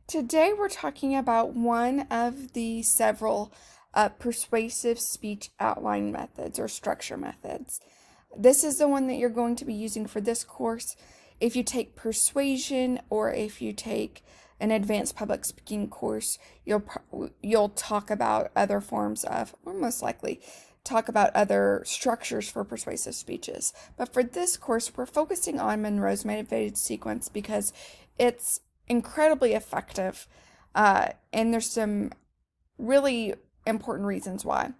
Today we're talking about one of the several persuasive speech outline methods or structure methods. This is the one that you're going to be using for this course. If you take persuasion or if you take an advanced public speaking course, you'll talk about other forms of, or most likely, talk about other structures for persuasive speeches. But for this course, we're focusing on Monroe's motivated sequence because it's incredibly effective, and there's some really important reasons why.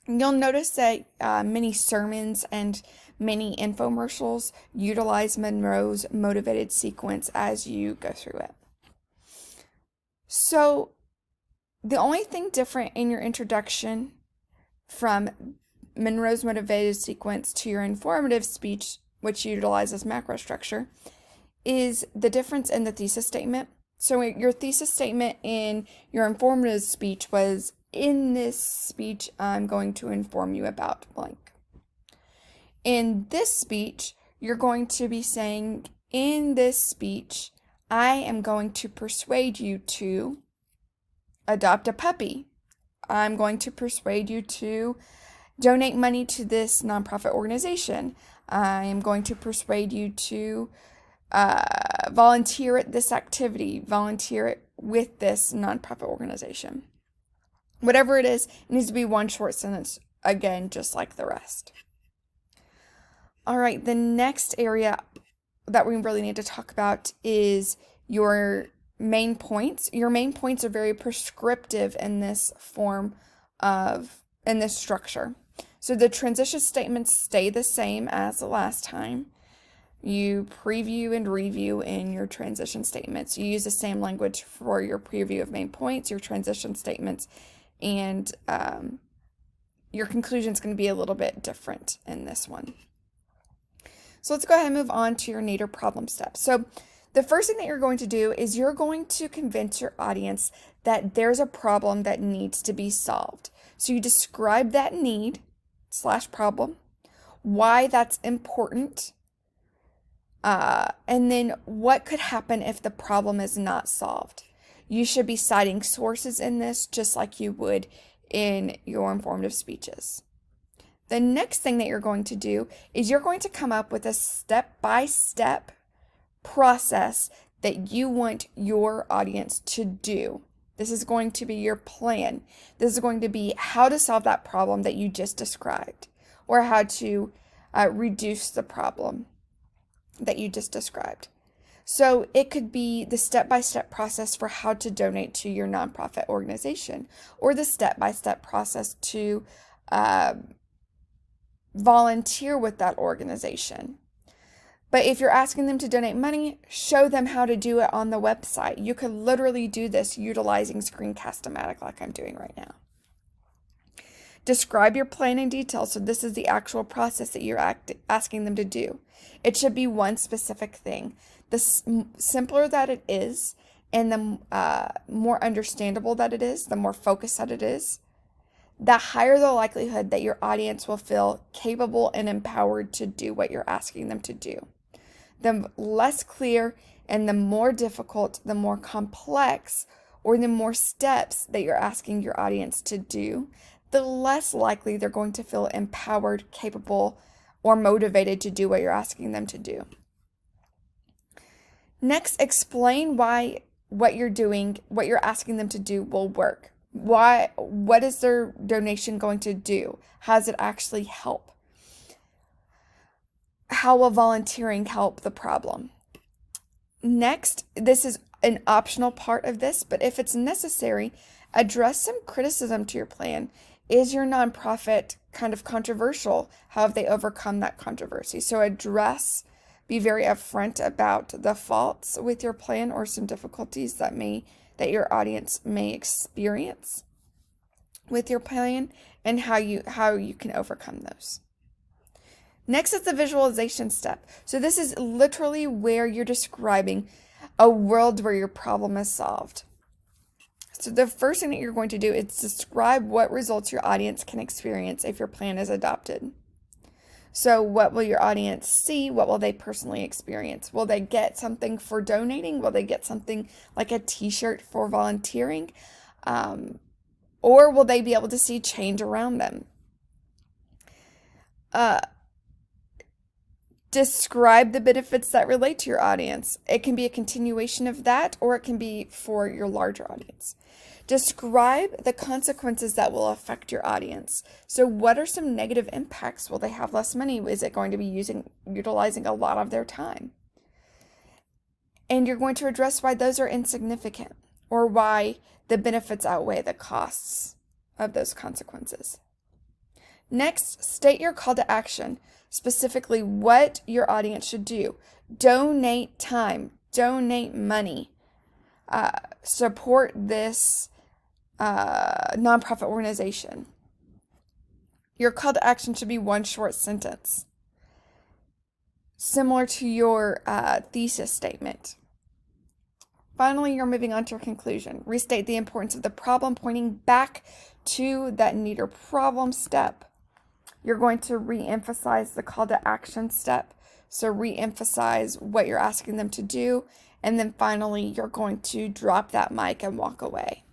You'll notice that many sermons and many infomercials utilize Monroe's motivated sequence as you go through it. So the only thing different in your introduction from Monroe's motivated sequence to your informative speech, which utilizes macro structure, is the difference in the thesis statement. So your thesis statement in your informative speech was, in this speech, I'm going to inform you about blank. In this speech, you're going to be saying, in this speech, I am going to persuade you to adopt a puppy. I'm going to persuade you to donate money to this nonprofit organization. I am going to persuade you to volunteer at this activity, volunteer it with this nonprofit organization. Whatever it is, it needs to be one short sentence, again, just like the rest. All right, the next area that we really need to talk about is your main points. Your main points are very prescriptive in this in this structure. So the transition statements stay the same as the last time. You preview and review in your transition statements. You use the same language for your preview of main points, your transition statements, and your conclusion is going to be a little bit different in this one. So let's go ahead and move on to your need or problem steps. So the first thing that you're going to do is you're going to convince your audience that there's a problem that needs to be solved. So you describe that need / problem, why that's important, and then what could happen if the problem is not solved. You should be citing sources in this just like you would in your informative speeches. The next thing that you're going to do is you're going to come up with a step-by-step process that you want your audience to do. This is going to be your plan. This is going to be how to solve that problem that you just described, or how to reduce the problem that you just described. So it could be the step-by-step process for how to donate to your nonprofit organization, or the step-by-step process to volunteer with that organization. But if you're asking them to donate money, show them how to do it on the website. You could literally do this utilizing Screencast-O-Matic like I'm doing right now. Describe your plan in detail. So this is the actual process that you're asking them to do. It should be one specific thing. The simpler that it is, and the more understandable that it is, the more focused that it is, the higher the likelihood that your audience will feel capable and empowered to do what you're asking them to do. The less clear and the more difficult, the more complex, or the more steps that you're asking your audience to do, the less likely they're going to feel empowered, capable, or motivated to do what you're asking them to do. Next, explain why what you're doing, what you're asking them to do will work. What is their donation going to do? How does it actually help? How will volunteering help the problem? Next, this is an optional part of this, but if it's necessary, address some criticism to your plan. Is your nonprofit kind of controversial? How have they overcome that controversy? So be very upfront about the faults with your plan or some difficulties that your audience may experience with your plan, and how you can overcome those. Next is the visualization step. So this is literally where you're describing a world where your problem is solved. So the first thing that you're going to do is describe what results your audience can experience if your plan is adopted. So what will your audience see? What will they personally experience? Will they get something for donating? Will they get something like a t-shirt for volunteering? Or will they be able to see change around them? Describe the benefits that relate to your audience. It can be a continuation of that, or it can be for your larger audience. Describe the consequences that will affect your audience. So what are some negative impacts? Will they have less money? Is it going to be utilizing a lot of their time? And you're going to address why those are insignificant, or why the benefits outweigh the costs of those consequences. Next, state your call to action, specifically what your audience should do. Donate time, donate money, support this nonprofit organization. Your call to action should be one short sentence, similar to your thesis statement. Finally, you're moving on to your conclusion. Restate the importance of the problem, pointing back to that need or problem step. You're going to re-emphasize the call to action step. So re-emphasize what you're asking them to do. And then finally, you're going to drop that mic and walk away.